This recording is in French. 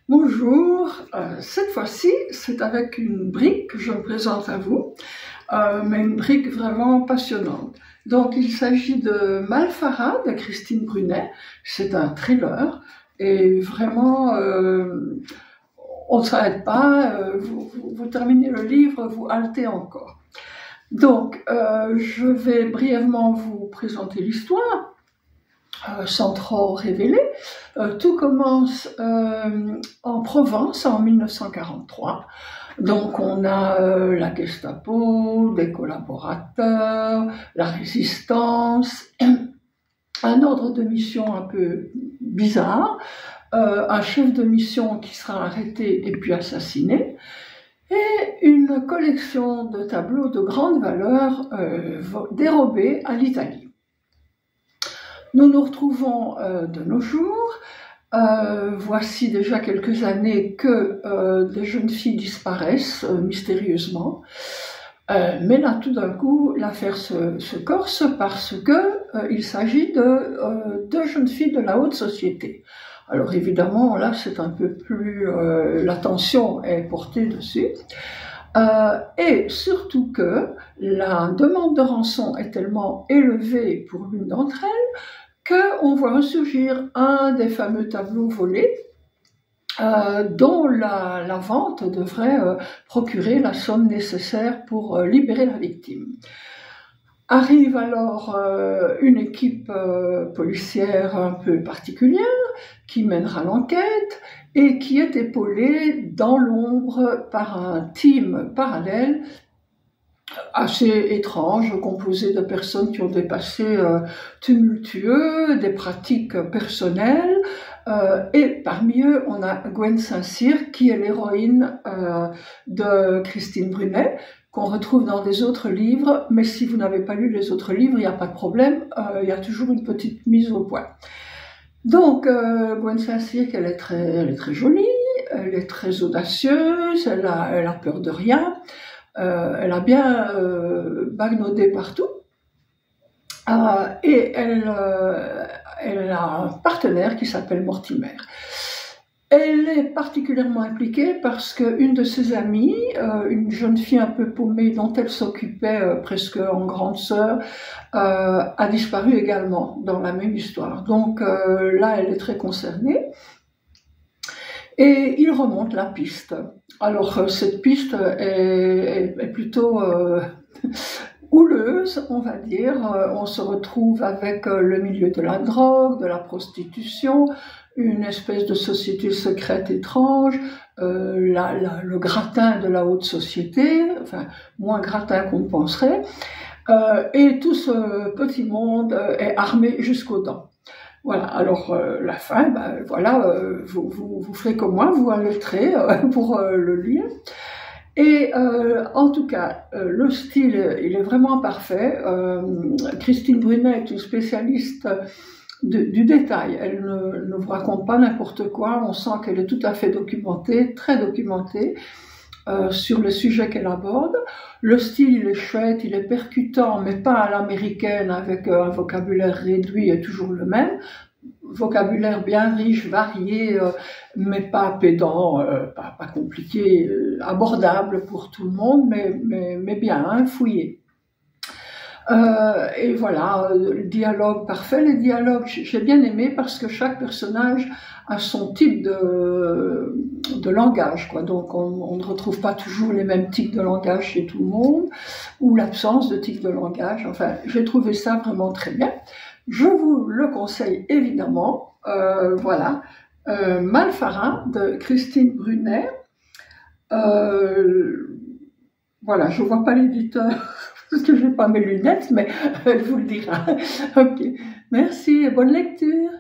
Bonjour, cette fois-ci, c'est avec une brique que je me présente à vous, mais une brique vraiment passionnante. Donc, il s'agit de Malfara de Christine Brunet. C'est un thriller et vraiment, on ne s'arrête pas. Vous terminez le livre, vous haletez encore. Donc, je vais brièvement vous présenter l'histoire. Sans trop révéler. Tout commence en Provence en 1943. Donc on a la Gestapo, des collaborateurs, la résistance, un ordre de mission un peu bizarre, un chef de mission qui sera arrêté et puis assassiné, et une collection de tableaux de grande valeur dérobés à l'Italie. Nous nous retrouvons de nos jours. Voici déjà quelques années que des jeunes filles disparaissent mystérieusement. Mais là, tout d'un coup, l'affaire se corse parce que il s'agit de deux jeunes filles de la haute société. Alors évidemment, là, c'est un peu plus... l'attention est portée dessus. Et surtout que la demande de rançon est tellement élevée pour l'une d'entre elles qu'on voit ressurgir un des fameux tableaux volés dont la vente devrait procurer la somme nécessaire pour libérer la victime. Arrive alors une équipe policière un peu particulière qui mènera l'enquête et qui est épaulée dans l'ombre par un team parallèle assez étrange, composé de personnes qui ont des passés tumultueux, des pratiques personnelles, et parmi eux, on a Gwen Saint-Cyr, qui est l'héroïne de Christine Brunet, qu'on retrouve dans des autres livres, mais si vous n'avez pas lu les autres livres, il n'y a pas de problème, il y a toujours une petite mise au point. Donc, Gwen Saint-Cyr, elle est très jolie, elle est très audacieuse, elle a peur de rien, elle a bien bagnaudé partout, et elle a un partenaire qui s'appelle Mortimer. Elle est particulièrement impliquée parce qu'une de ses amies, une jeune fille un peu paumée dont elle s'occupait presque en grande sœur, a disparu également dans la même histoire. Donc là, elle est très concernée. Et il remonte la piste. Alors cette piste est plutôt houleuse, on va dire. On se retrouve avec le milieu de la drogue, de la prostitution, une espèce de société secrète étrange, le gratin de la haute société, enfin moins gratin qu'on ne penserait, et tout ce petit monde est armé jusqu'aux dents. Voilà, alors la fin, ben, voilà, vous ferez comme moi, vous halleterez pour le lire. Et en tout cas, le style, il est vraiment parfait. Christine Brunet est une spécialiste du détail. Elle ne vous raconte pas n'importe quoi. On sent qu'elle est tout à fait documentée, très documentée sur le sujet qu'elle aborde. Le style, il est chouette, il est percutant, mais pas à l'américaine avec un vocabulaire réduit et toujours le même. Vocabulaire bien riche, varié, mais pas pédant, pas compliqué, abordable pour tout le monde, mais bien, hein, fouillé. Et voilà, le dialogue parfait. Les dialogues, j'ai bien aimé parce que chaque personnage a son type de langage, quoi. Donc on ne retrouve pas toujours les mêmes tics de langage chez tout le monde, ou l'absence de tics de langage. Enfin, j'ai trouvé ça vraiment très bien. Je vous le conseille évidemment. Voilà, Malfara de Christine Brunet. Voilà, je vois pas l'éditeur parce que je n'ai pas mes lunettes, mais elle vous le dira. Ok, merci et bonne lecture.